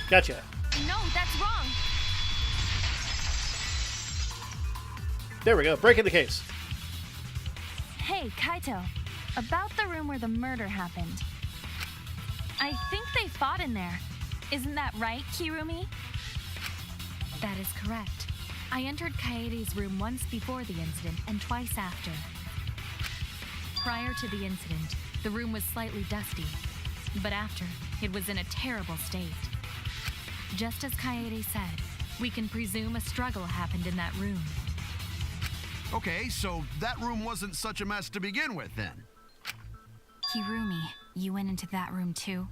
Gotcha. No, that's wrong. There we go. Breaking the case. Hey, Kaito. About the room where the murder happened. I think they fought in there. Isn't that right, Kirumi? That is correct. I entered Kaede's room once before the incident and twice after. Prior to the incident, the room was slightly dusty, but after, it was in a terrible state. Just as Kaede said, we can presume a struggle happened in that room. Okay, so that room wasn't such a mess to begin with, then. Kirumi, you went into that room too?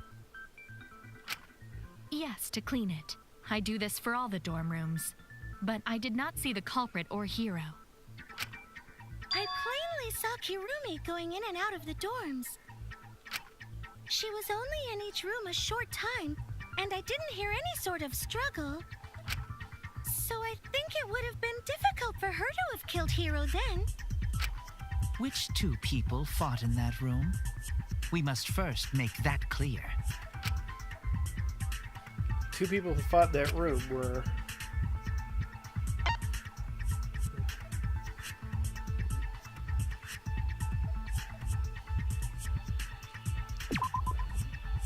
Yes, to clean it. I do this for all the dorm rooms. But I did not see the culprit or hero. I plainly saw Kirumi going in and out of the dorms. She was only in each room a short time, and I didn't hear any sort of struggle. So I think it would have been difficult for her to have killed Hiro then. Which two people fought in that room? We must first make that clear. Two people who fought in that room were...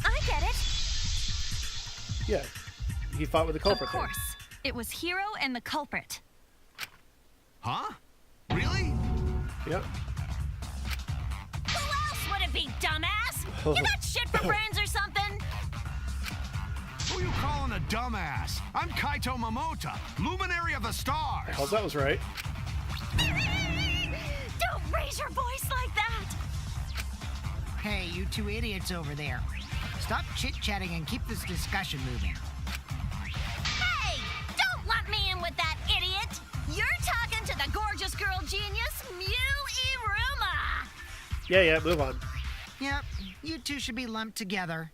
I get it. Yeah, he fought with the culprit. Of course. It was Hiro and the culprit. Huh? Really? Yep. Who else would it be, dumbass? You got shit for brains or something? Who you calling a dumbass? I'm Kaito Momota, luminary of the stars. Hell, that was right. Don't raise your voice like that. Hey, you two idiots over there. Stop chit-chatting and keep this discussion moving. Hey, don't lump me in with that idiot. You're talking to the gorgeous girl genius, Mew Iruma. Yeah, move on. Yep, you two should be lumped together.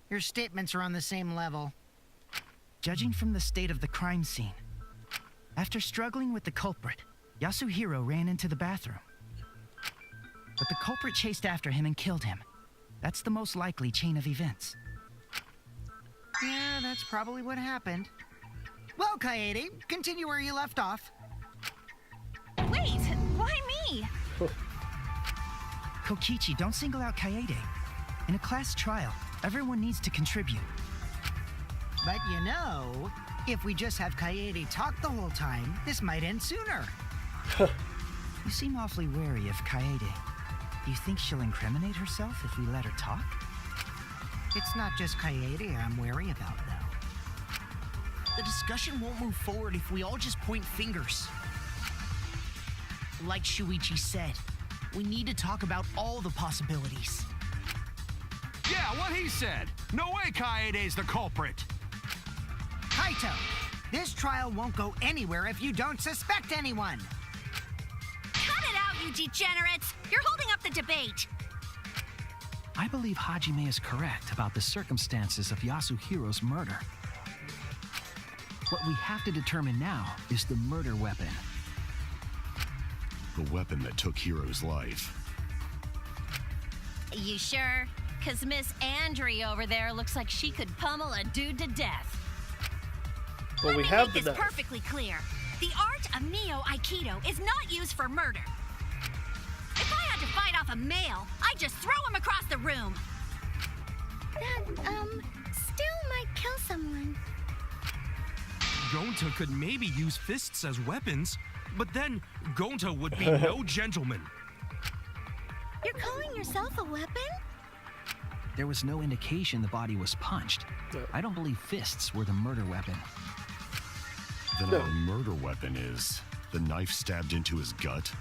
Your statements are on the same level. Judging from the state of the crime scene, after struggling with the culprit, Yasuhiro ran into the bathroom. But the culprit chased after him and killed him. That's the most likely chain of events. Yeah, that's probably what happened. Well, Kaede, continue where you left off. Wait, why me? Kokichi, don't single out Kaede. In a class trial, everyone needs to contribute. But you know, if we just have Kaede talk the whole time, this might end sooner. You seem awfully wary of Kaede. Do you think she'll incriminate herself if we let her talk? It's not just Kaede I'm wary about, though. The discussion won't move forward if we all just point fingers. Like Shuichi said, we need to talk about all the possibilities. Yeah, what he said. No way Kaede's the culprit. Kaito, this trial won't go anywhere if you don't suspect anyone. Cut it out, you degenerates. You're holding up the debate. I believe Hajime is correct about the circumstances of Yasuhiro's murder. What we have to determine now is the murder weapon. The weapon that took Hiro's life. You sure? Because Miss Andre over there looks like she could pummel a dude to death. Well, we Let have me the make this knife. perfectly clear. The art of Neo-Aikido is not used for murder. If I had to fight off a male, I'd just throw him across the room. That, still might kill someone. Gonta could maybe use fists as weapons, but then Gonta would be no gentleman. You're calling yourself a weapon? There was no indication the body was punched. I don't believe fists were the murder weapon. Then No. our murder weapon is the knife stabbed into his gut.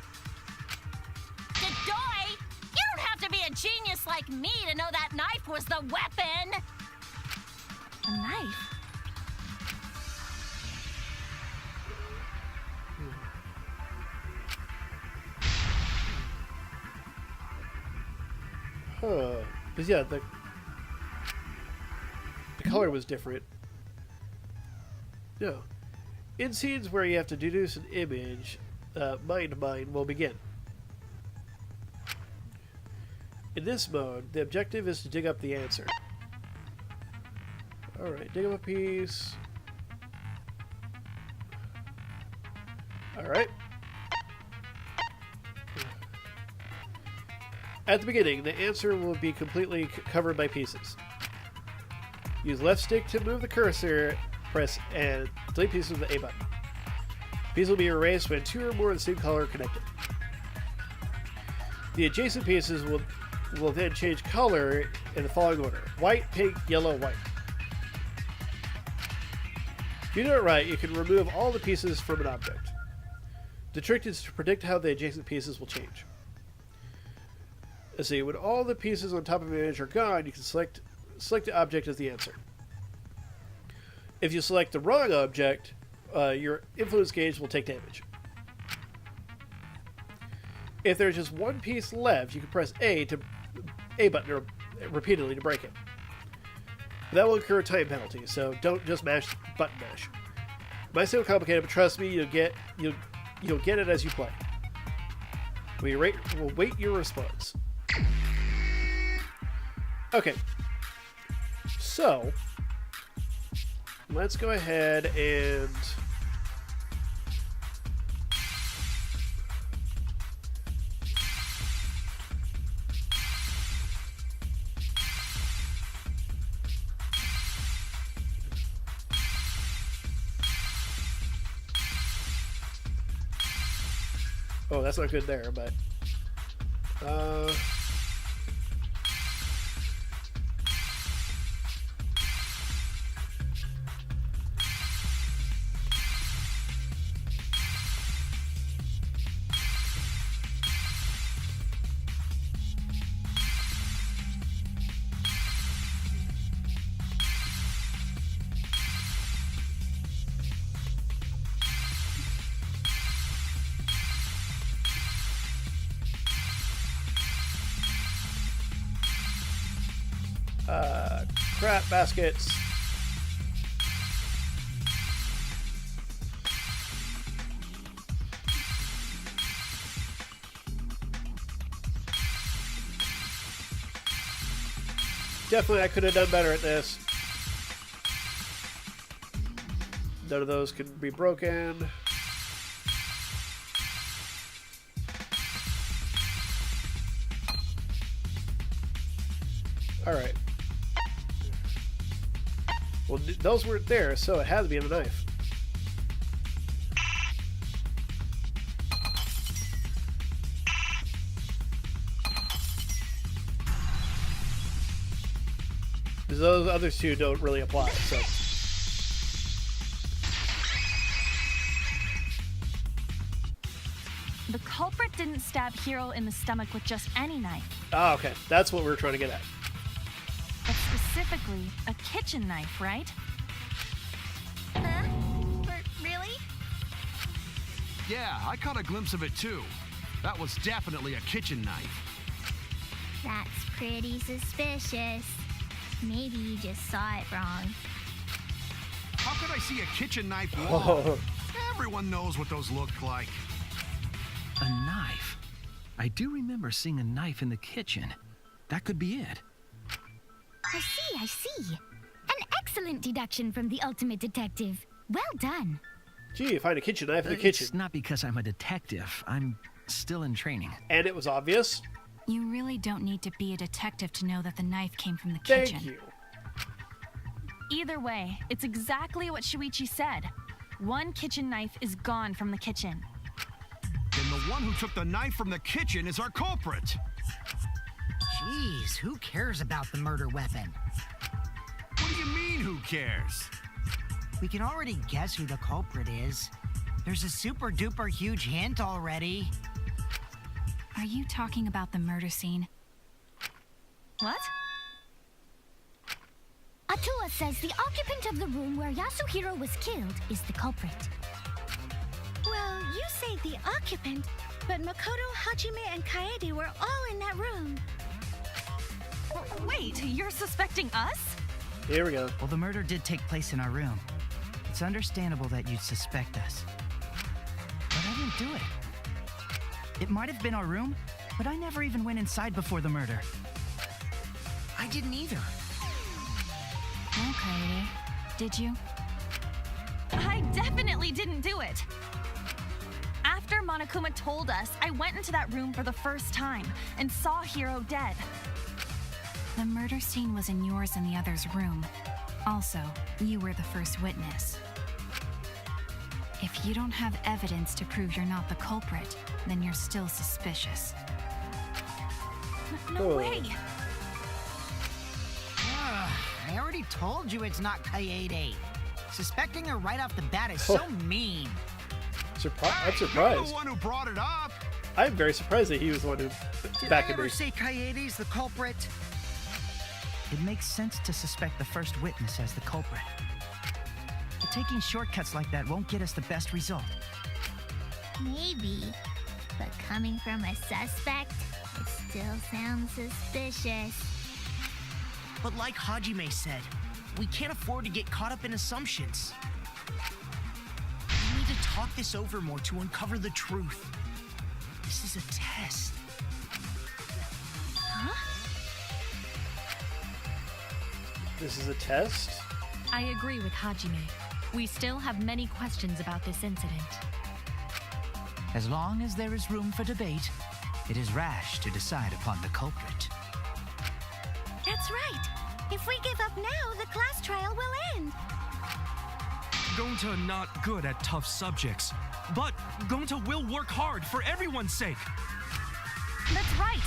Dedoy! You don't have to be a genius like me to know that knife was the weapon! A knife? Huh. Because, yeah, the color was different. No. In scenes where you have to deduce an image, mind mine will begin. In this mode, the objective is to dig up the answer. Alright, dig up a piece. Alright. At the beginning, the answer will be completely covered by pieces. Use left stick to move the cursor, press and delete pieces with the A button. Pieces will be erased when two or more of the same color are connected. The adjacent pieces will then change color in the following order: white, pink, yellow, white. If you do it right, you can remove all the pieces from an object. The trick is to predict how the adjacent pieces will change. Let's see, when all the pieces on top of an image are gone, you can select the object as the answer. If you select the wrong object, your influence gauge will take damage. If there's just one piece left, you can press A button repeatedly to break it. That will incur a time penalty, so don't just button mash. It might sound complicated, but trust me, you'll get it as you play. We'll wait your response. Okay. So, let's go ahead and oh, that's not good there, but crap baskets. Definitely I could have done better at this. None of those can be broken. Alright. Well, those weren't there, so it had to be in a knife. Because those other two don't really apply, so... The culprit didn't stab Hero in the stomach with just any knife. Ah, okay. That's what we were trying to get at. But specifically, a kitchen knife, right? Really? Yeah, I caught a glimpse of it too. That was definitely a kitchen knife. That's pretty suspicious. Maybe you just saw it wrong. How could I see a kitchen knife wall? Everyone knows what those look like. A knife? I do remember seeing a knife in the kitchen. That could be it. I see. An excellent deduction from the ultimate detective. Well done. Gee, you find a kitchen knife in the kitchen. It's not because I'm a detective. I'm still in training. And it was obvious. You really don't need to be a detective to know that the knife came from the kitchen. Thank you. Either way, it's exactly what Shuichi said. One kitchen knife is gone from the kitchen. Then the one who took the knife from the kitchen is our culprit. Jeez, who cares about the murder weapon? What do you mean, who cares? We can already guess who the culprit is. There's a super duper huge hint already. Are you talking about the murder scene? What? Atua says the occupant of the room where Yasuhiro was killed is the culprit. Well, you say the occupant, but Makoto, Hajime, and Kaede were all in that room. Wait, you're suspecting us? Here we go. Well, the murder did take place in our room. It's understandable that you'd suspect us. But I didn't do it. It might have been our room, but I never even went inside before the murder. I didn't either. Okay. Did you? I definitely didn't do it. After Monokuma told us, I went into that room for the first time and saw Hiro dead. The murder scene was in yours and the other's room. Also, you were the first witness. If you don't have evidence to prove you're not the culprit, then you're still suspicious. No way! I already told you it's not Kaede. Suspecting her right off the bat is so mean. I'm You're surprised. the one who brought it up. I'm very surprised that he was the one who Did back I at ever me. say Kaede's the culprit? It makes sense to suspect the first witness as the culprit. But taking shortcuts like that won't get us the best result. Maybe. But coming from a suspect, it still sounds suspicious. But like Hajime said, we can't afford to get caught up in assumptions. We need to talk this over more to uncover the truth. This is a test. This is a test? I agree with Hajime. We still have many questions about this incident. As long as there is room for debate, it is rash to decide upon the culprit. That's right. If we give up now, the class trial will end. Gonta not good at tough subjects, but Gonta will work hard for everyone's sake. That's right.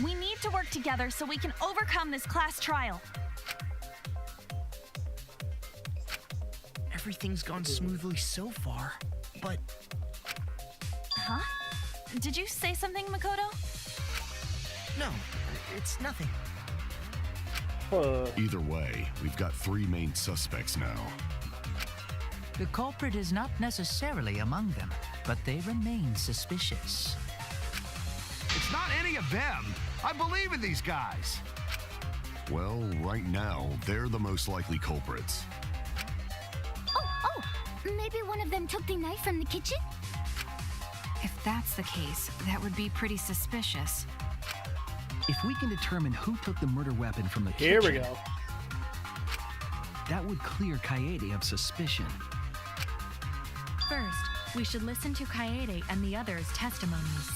We need to work together so we can overcome this class trial. Everything's gone smoothly so far, but Huh? Did you say something, Makoto? no, it's nothing. Either way, we've got 3 main suspects now. The culprit is not necessarily among them, but they remain suspicious. It's not any of them. I believe in these guys. Well, right now, they're the most likely culprits. Oh, maybe one of them took the knife from the kitchen? If that's the case, that would be pretty suspicious. If we can determine who took the murder weapon from the Here we kitchen, go. that would clear Kaede of suspicion. First, we should listen to Kaede and the others' testimonies.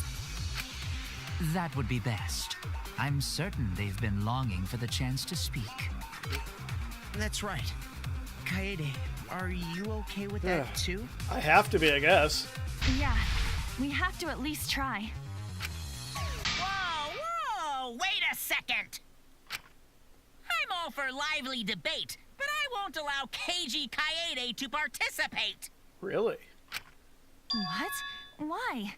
That would be best. I'm certain they've been longing for the chance to speak. That's right. Kaede, are you okay with that too? I have to be, I guess. Yeah, we have to at least try. Whoa! Wait a second! I'm all for lively debate, but I won't allow Keiji Kaede to participate. Really? What? Why?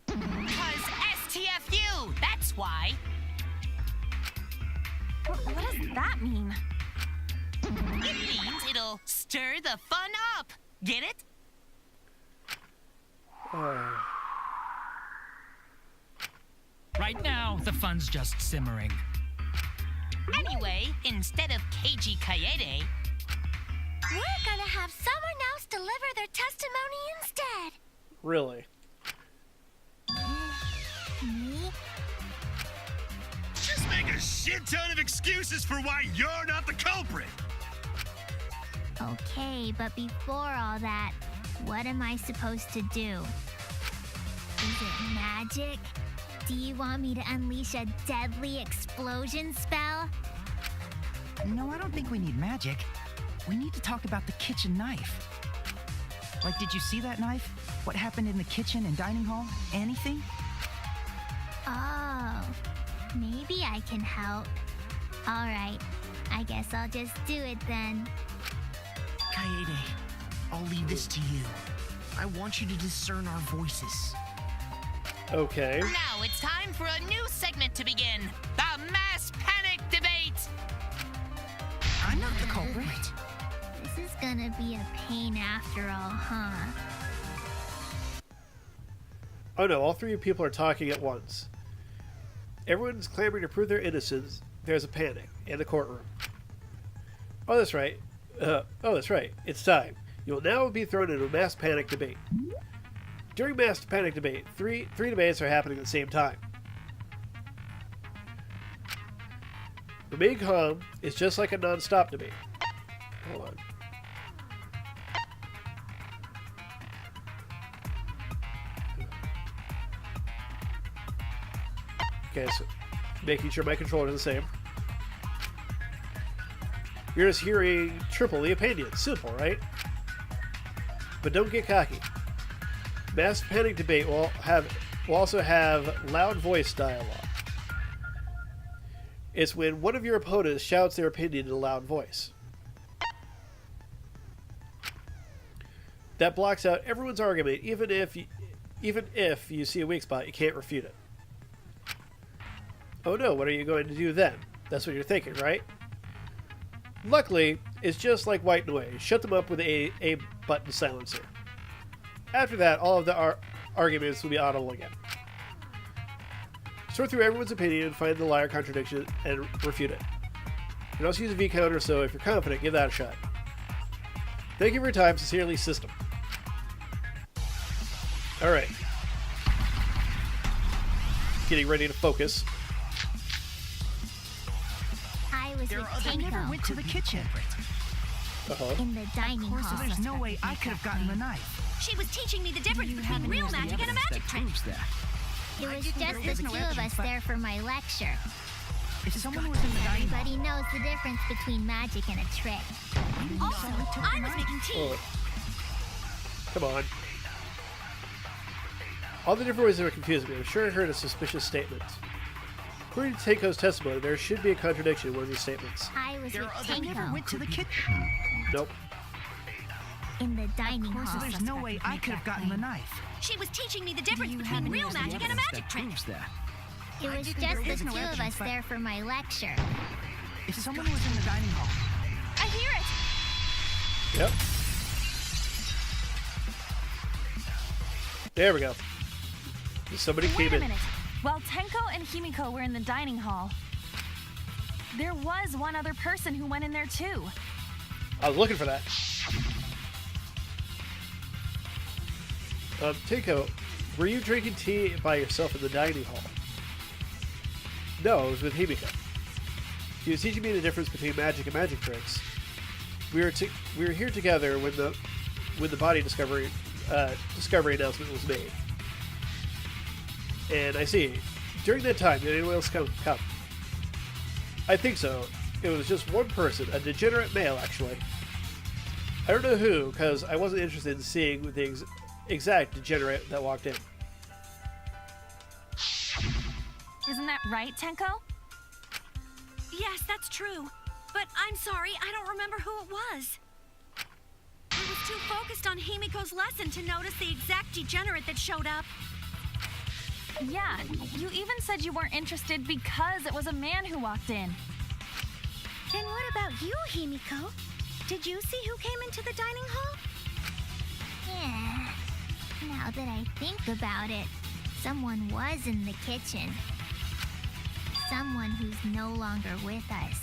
Cause STFU, that's why. What does that mean? It means it'll stir the fun up. Get it? Right now, the fun's just simmering. Anyway, instead of Keiji Kaede, We're gonna have someone else deliver their testimony instead. Really? Me? Just make a shit ton of excuses for why you're not the culprit. Okay, but before all that, what am I supposed to do? Is it magic? Do you want me to unleash a deadly explosion spell? No, I don't think we need magic. We need to talk about the kitchen knife. Like, did you see that knife? What happened in the kitchen and dining hall? Anything? Oh, maybe I can help. All right, I guess I'll just do it then. Kaede, I'll leave this to you. I want you to discern our voices. Okay. now it's time for a new segment to begin. The Mass Panic Debate. I'm not the culprit. This is gonna be a pain after all, huh? Oh no, all 3 people are talking at once. Everyone's clamoring to prove their innocence. There's a panic in the courtroom. Oh, that's right. That's right. It's time. You will now be thrown into a mass panic debate. During mass panic debate, three debates are happening at the same time. Remain calm is just like a non-stop debate. Hold on. Okay, so making sure my controller is the same. You're just hearing triple the opinion. Simple, right? But don't get cocky. Mass panic debate will also have loud voice dialogue. It's when one of your opponents shouts their opinion in a loud voice. That blocks out everyone's argument, even if you see a weak spot, you can't refute it. Oh no, what are you going to do then? That's what you're thinking, right? Luckily, it's just like white noise. Shut them up with a button silencer. After that, all of the arguments will be audible again. Sort through everyone's opinion, find the liar contradiction, and refute it. You can also use a V counter, so if you're confident, give that a shot. Thank you for your time. Sincerely, System. Alright. Getting ready to focus. I was with Tango. Never went to the kitchen. In the dining Of course, hall. there's no way I could have gotten the knife. She was teaching me the difference between real magic and a magic trick. It was just the two of us there for my lecture. If someone was in the dining hall, Everybody knows the difference between magic and a trick. Also, I was making tea. Oh. Come on. All the different ways that were confusing me. I'm sure I heard a suspicious statement. According to Teiko's testimony, there should be a contradiction in one of these statements. I was with I never Tango. went to the kitchen. Nope. In the dining Of course, hall. there's no way I could have gotten the knife. She was teaching me the difference between real magic and a magic trick. It was just the two of us there for my lecture. If someone was in the dining hall, I hear it. Yep. There we go. Somebody Wait came a in. minute. While Tenko and Himiko were in the dining hall, there was one other person who went in there too. I was looking for that. Teiko, were you drinking tea by yourself in the dining hall? No, I was with Himiko. She was teaching me the difference between magic and magic tricks. We were here together when the body discovery announcement was made. And I see. During that time, did anyone else come? I think so. It was just one person, a degenerate male, actually. I don't know who, because I wasn't interested in seeing the exact degenerate that walked in. Isn't that right, Tenko? Yes, that's true. But I'm sorry, I don't remember who it was. I was too focused on Himiko's lesson to notice the exact degenerate that showed up. Yeah, you even said you weren't interested because it was a man who walked in. Then what about you, Himiko? Did you see who came into the dining hall? Yeah. Now that I think about it, someone was in the kitchen. Someone who's no longer with us.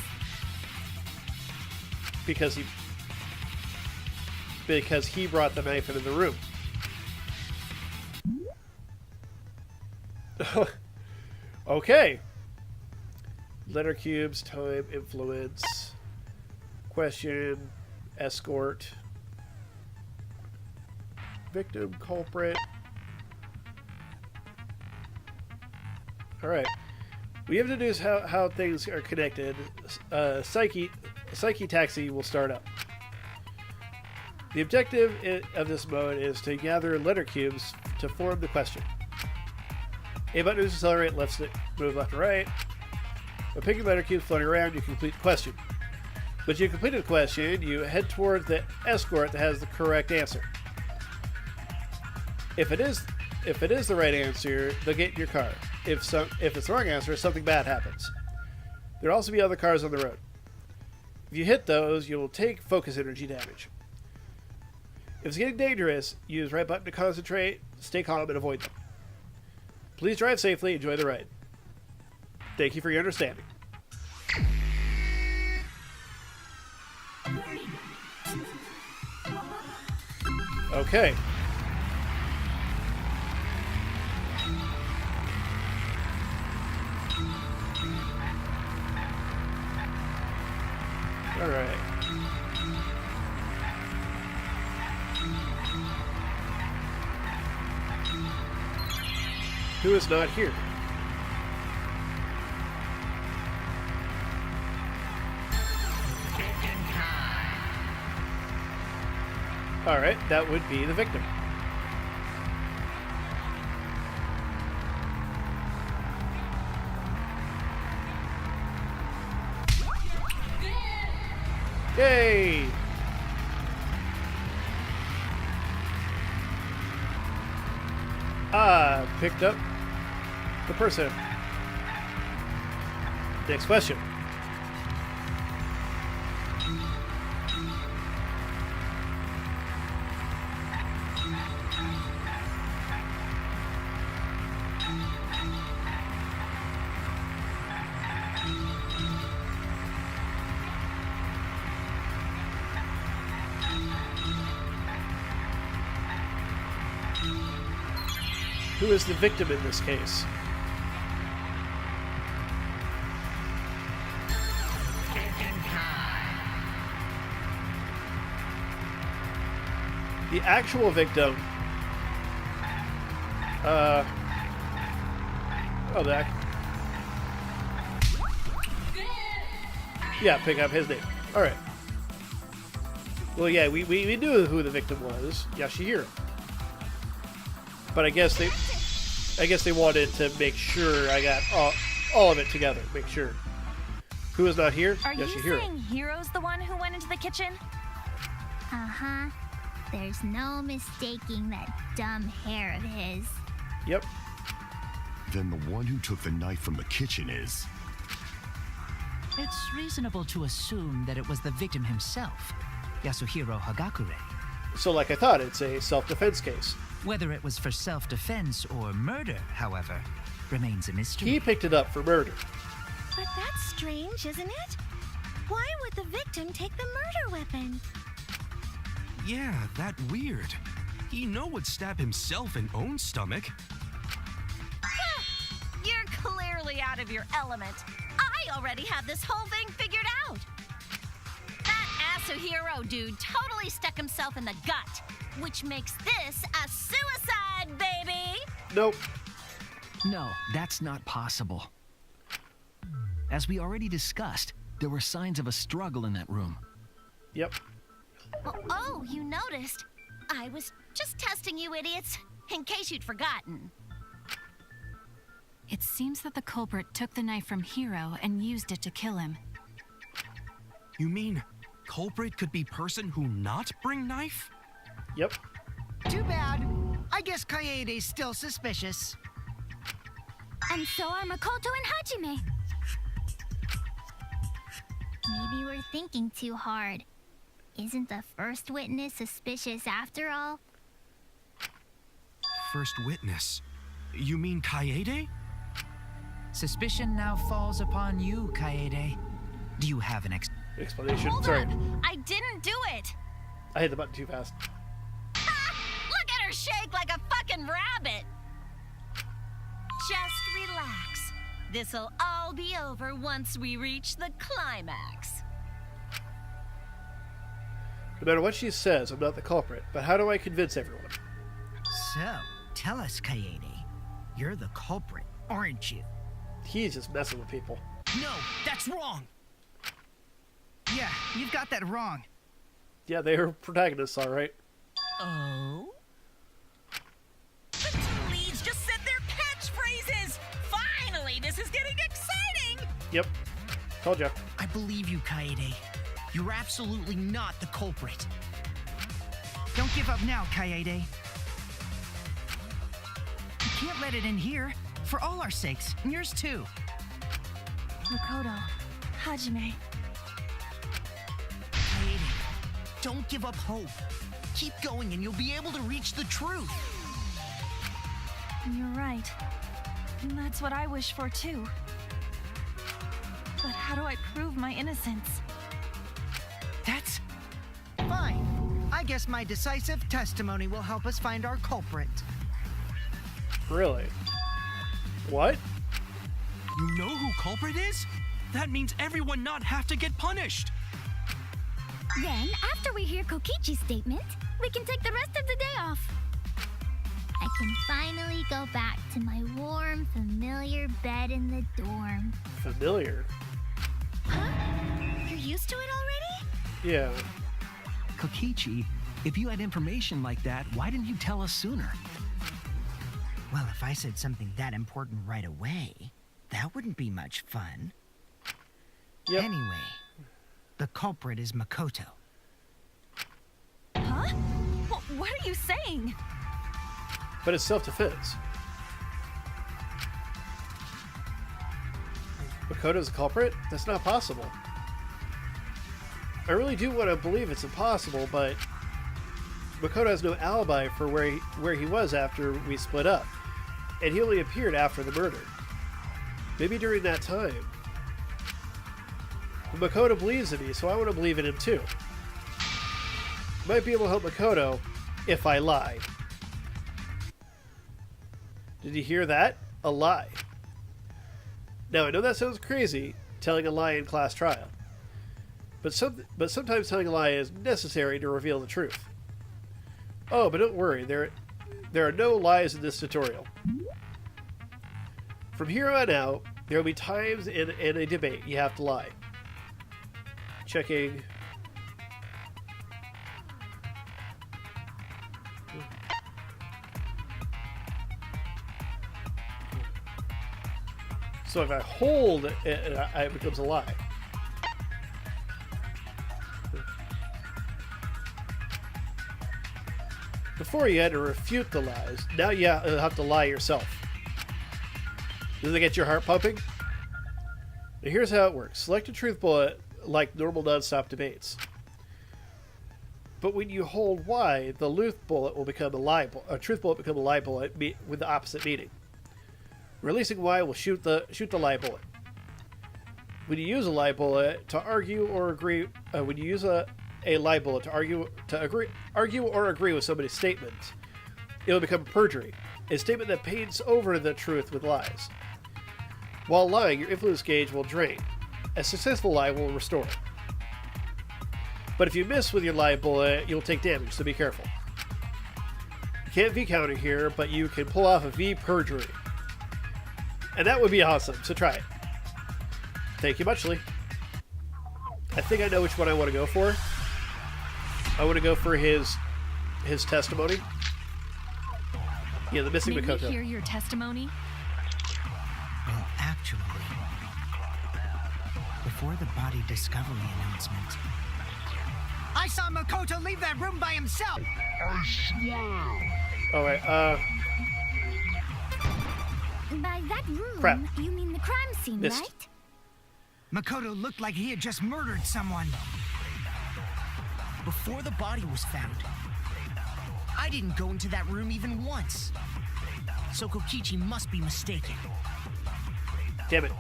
Because he brought the knife into the room. Okay. Letter cubes, time, influence, question, escort, victim, culprit. Alright. We have to deduce how things are connected. Psyche taxi will start up. The objective of this mode is to gather letter cubes to form the question. A button is accelerate, left stick, move left to right. By picking letter cubes floating around, you complete the question. Once you complete the question, you head towards the escort that has the correct answer. If it is the right answer, they'll get in your car. If it's the wrong answer, something bad happens. There'll also be other cars on the road. If you hit those, you'll take focus energy damage. If it's getting dangerous, use right button to concentrate, stay calm, and avoid them. Please drive safely, enjoy the ride. Thank you for your understanding. Okay. Who is not here? Alright, that would be the victim. Yay! Picked up the person. Next question. Who is the victim in this case? The actual victim. Oh, that. Yeah, pick up his name. All right. Well, yeah, we knew who the victim was, Yashihiro. But I guess they wanted to make sure I got all of it together. Make sure. Who is not here? Are you Yashihiro. saying Hiro's the one who went into the kitchen? Uh-huh. There's no mistaking that dumb hair of his. Yep. Then the one who took the knife from the kitchen is... It's reasonable to assume that it was the victim himself, Yasuhiro Hagakure. So like I thought, it's a self-defense case. Whether it was for self-defense or murder, however, remains a mystery. He picked it up for murder. But that's strange, isn't it? Why would the victim take the murder weapon? Yeah, that weird. He would stab himself in own stomach. You're clearly out of your element. I already have this whole thing figured out. That Yasuhiro dude totally stuck himself in the gut, which makes this a suicide, baby! Nope. No, that's not possible. As we already discussed, there were signs of a struggle in that room. Yep. Oh, you noticed. I was just testing you idiots, in case you'd forgotten. It seems that the culprit took the knife from Hiro and used it to kill him. You mean culprit could be person who not bring knife? Yep. Too bad. I guess Kaede's still suspicious. And so are Makoto and Hajime. Maybe we're thinking too hard. Isn't the first witness suspicious after all? First witness? You mean Kaede? Suspicion now falls upon you, Kaede. Do you have an explanation? Hold Sorry. on. I didn't do it. I hit the button too fast. Look at her shake like a fucking rabbit. Just relax. This'll all be over once we reach the climax. No matter what she says, I'm not the culprit. But how do I convince everyone? So, tell us, Kaede. You're the culprit, aren't you? He's just messing with people. No, that's wrong! Yeah, you've got that wrong. Yeah, they are protagonists, all right. Oh? The two leads just said their catchphrases! Finally, this is getting exciting! Yep. Told ya. I believe you, Kaede. You're absolutely not the culprit. Don't give up now, Kaede. You can't let it in here. For all our sakes, and yours too. Makoto, Hajime. Kaede, don't give up hope. Keep going and you'll be able to reach the truth. You're right. And that's what I wish for too. But how do I prove my innocence? That's... Fine. I guess my decisive testimony will help us find our culprit. Really? What? You know who culprit is? That means everyone not have to get punished. Then, after we hear Kokichi's statement, we can take the rest of the day off. I can finally go back to my warm, familiar bed in the dorm. Familiar? Huh? You're used to it already? Yeah. Kokichi, if you had information like that, why didn't you tell us sooner? Well, if I said something that important right away, that wouldn't be much fun. Yep. Anyway, the culprit is Makoto. Huh? What are you saying? But it's self-defense. Makoto's a culprit? That's not possible. I really do want to believe it's impossible, but Makoto has no alibi for where he was after we split up, and he only appeared after the murder. Maybe during that time. But Makoto believes in me, so I want to believe in him too. Might be able to help Makoto if I lie. Did you hear that? A lie. Now, I know that sounds crazy, telling a lie in class trial. But sometimes telling a lie is necessary to reveal the truth. Oh, but don't worry, there are no lies in this tutorial. From here on out, there will be times in a debate you have to lie. Checking. So if I hold it, it becomes a lie. Before you had to refute the lies. Now you have to lie yourself. Does it get your heart pumping? Now here's how it works. Select a truth bullet like normal non-stop debates. But when you hold Y, the truth bullet will become a lie. A truth bullet become a lie bullet with the opposite meaning. Releasing Y will shoot the lie bullet. When you use a lie bullet to argue or agree, when you use a lie bullet to argue or agree with somebody's statement, it will become perjury, a statement that paints over the truth with lies. While lying, your influence gauge will drain. A successful lie will restore. But if you miss with your lie bullet, you'll take damage, so be careful. You can't V counter here, but you can pull off a V perjury. And that would be awesome, so try it. Thank you muchly. I think I know which one I want to go for. I want to go for his testimony. Yeah, the missing Makoto. May we hear your testimony? Well, actually, before the body discovery announcement, I saw Makoto leave that room by himself. I swear. All right. By that room, Crap. you mean the crime scene, Missed. right? Makoto looked like he had just murdered someone. Before the body was found, I didn't go into that room even once. So Kokichi must be mistaken. Damn it.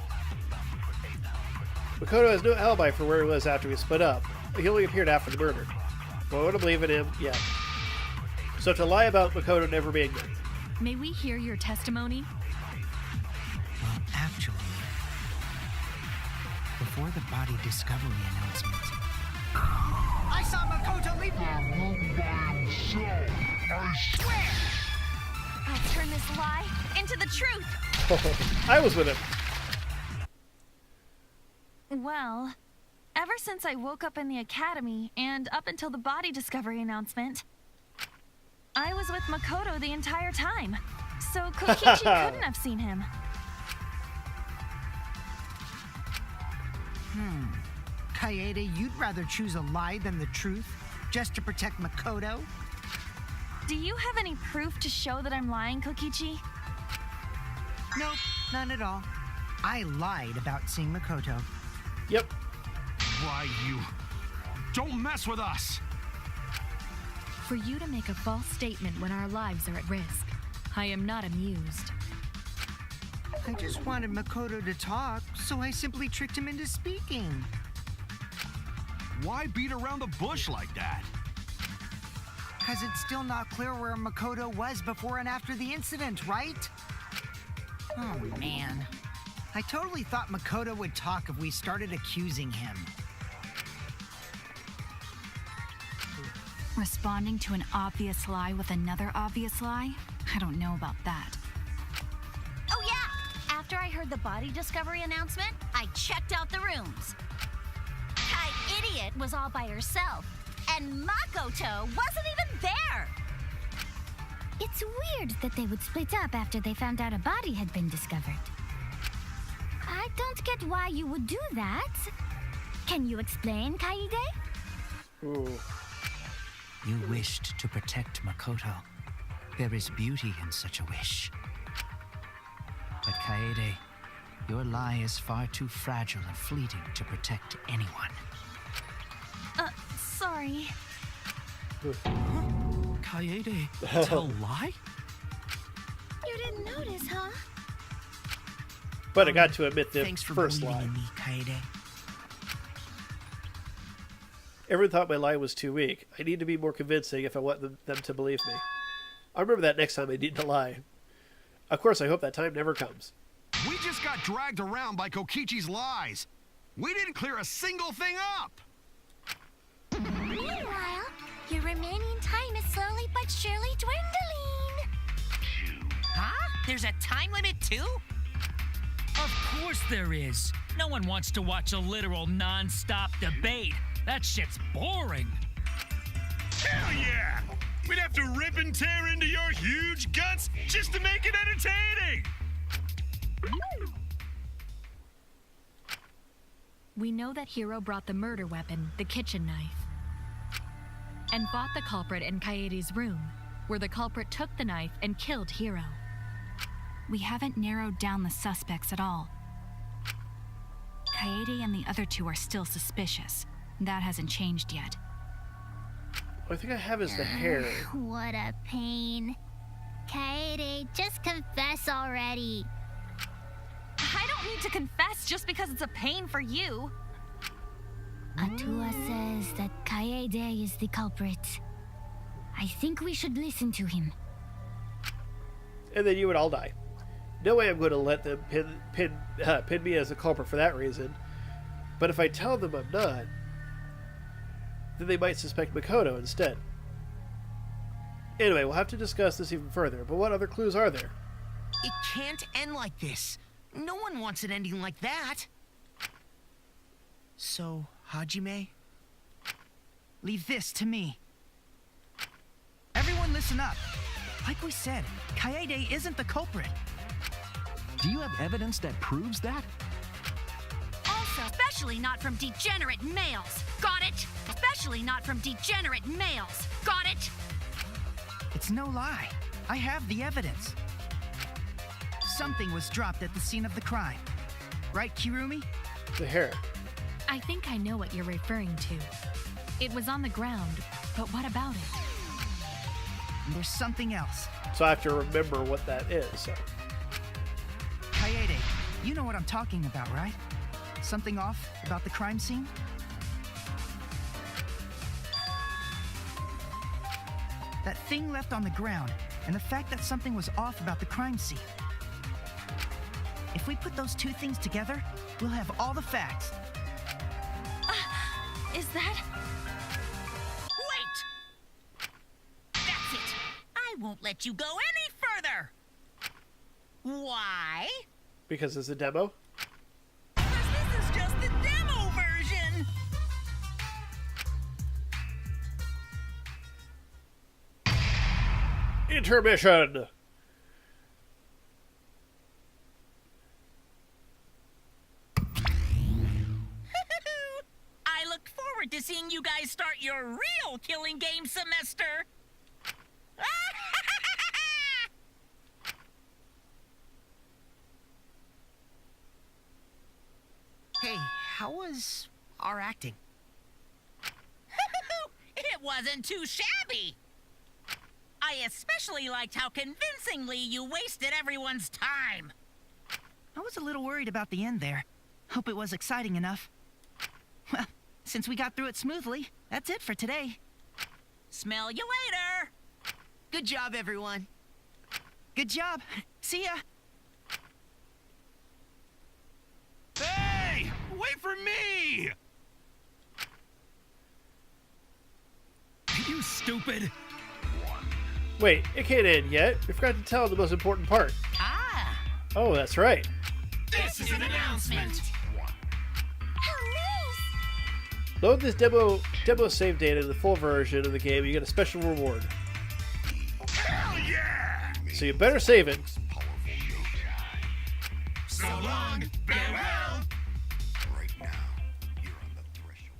Makoto has no alibi for where he was after we split up. He only appeared after the murder. Well, I want to believe in him, yeah. So to lie about Makoto never being there. May we hear your testimony? Well, actually, before the body discovery announcement, I saw Makoto leave that room by himself. I swear! I'll turn this lie into the truth. I was with him. Well, ever since I woke up in the academy and up until the body discovery announcement, I was with Makoto the entire time. So Kokichi couldn't have seen him. Kaede, you'd rather choose a lie than the truth just to protect Makoto? Do you have any proof to show that I'm lying, Kokichi? Nope, none at all. I lied about seeing Makoto. Yep. Why, you... Don't mess with us! For you to make a false statement when our lives are at risk, I am not amused. I just wanted Makoto to talk, so I simply tricked him into speaking. Why beat around the bush like that? Because it's still not clear where Makoto was before and after the incident, right? Oh, man. I totally thought Makoto would talk if we started accusing him. Responding to an obvious lie with another obvious lie? I don't know about that. Oh yeah! After I heard the body discovery announcement, I checked out the rooms. Kai Idiot was all by herself, and Makoto wasn't even there! It's weird that they would split up after they found out a body had been discovered. I don't get why you would do that. Can you explain, Kaede? Ooh. You wished to protect Makoto. There is beauty in such a wish. But Kaede, your lie is far too fragile and fleeting to protect anyone. Sorry. Kaede, tell lie? You didn't notice, huh? But I got to admit the Thanks for first believing lie. in me, Kaede. Everyone thought my lie was too weak. I need to be more convincing if I want them to believe me. I'll remember that next time I need to lie. Of course, I hope that time never comes. We just got dragged around by Kokichi's lies. We didn't clear a single thing up. Meanwhile, your remaining time is slowly but surely dwindling. Huh? There's a time limit too? Of course there is. No one wants to watch a literal non-stop debate. That shit's boring. Hell yeah! We'd have to rip and tear into your huge guts just to make it entertaining! We know that Hiro brought the murder weapon, the kitchen knife, and fought the culprit in Kaede's room, where the culprit took the knife and killed Hiro. We haven't narrowed down the suspects at all. Kaede and the other two are still suspicious. That hasn't changed yet. What I think I have is the hair. What a pain. Kaede, just confess already. I don't need to confess just because it's a pain for you. Atua says that Kaede is the culprit. I think we should listen to him. And then you would all die. No way I'm going to let them pin me as a culprit for that reason. But if I tell them I'm not, then they might suspect Makoto instead. Anyway, we'll have to discuss this even further, but what other clues are there? It can't end like this. No one wants it ending like that. So, Hajime? Leave this to me. Everyone listen up. Like we said, Kaede isn't the culprit. Do you have evidence that proves that? Also, especially not from degenerate males. Got it? Especially not from degenerate males. Got it? It's no lie. I have the evidence. Something was dropped at the scene of the crime. Right, Kirumi? The hair. I think I know what you're referring to. It was on the ground, but what about it? And there's something else. So I have to remember what that is. So. Kaede, you know what I'm talking about, right? Something off about the crime scene? That thing left on the ground, and the fact that something was off about the crime scene. If we put those two things together, we'll have all the facts. Is that... Wait! That's it! I won't let you go any further! Why? Because it's a demo? Because this is just the demo version! Intermission! I look forward to seeing you guys start your real killing game semester! Hey, how was our acting? It wasn't too shabby! I especially liked how convincingly you wasted everyone's time. I was a little worried about the end there. Hope it was exciting enough. Well, since we got through it smoothly, that's it for today. Smell you later! Good job, everyone. Good job. See ya. Hey! Wait for me! You stupid. Wait, it can't end yet. We forgot to tell the most important part. Ah. Oh, that's right. This is an announcement. Load this demo save data in the full version of the game. You get a special reward. Hell yeah! So you better save it. So long, farewell! Right now, you're on the threshold.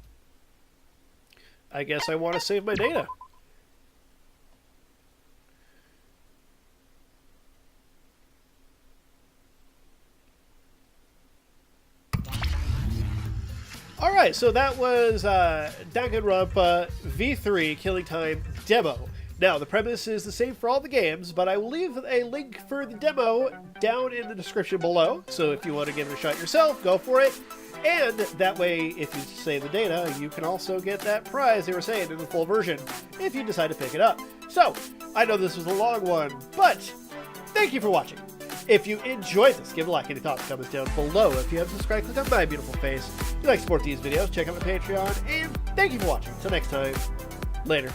I guess I want to save my data. Alright, so that was Danganronpa V3 Killing Time demo. Now, the premise is the same for all the games, but I will leave a link for the demo down in the description below. So if you want to give it a shot yourself, go for it. And that way, if you save the data, you can also get that prize they were saying in the full version, if you decide to pick it up. So, I know this was a long one, but thank you for watching. If you enjoyed this, give a like. Any thoughts, comments down below. If you haven't subscribed, click on my beautiful face. If you like to support these videos, check out my Patreon. And thank you for watching. Until next time, later.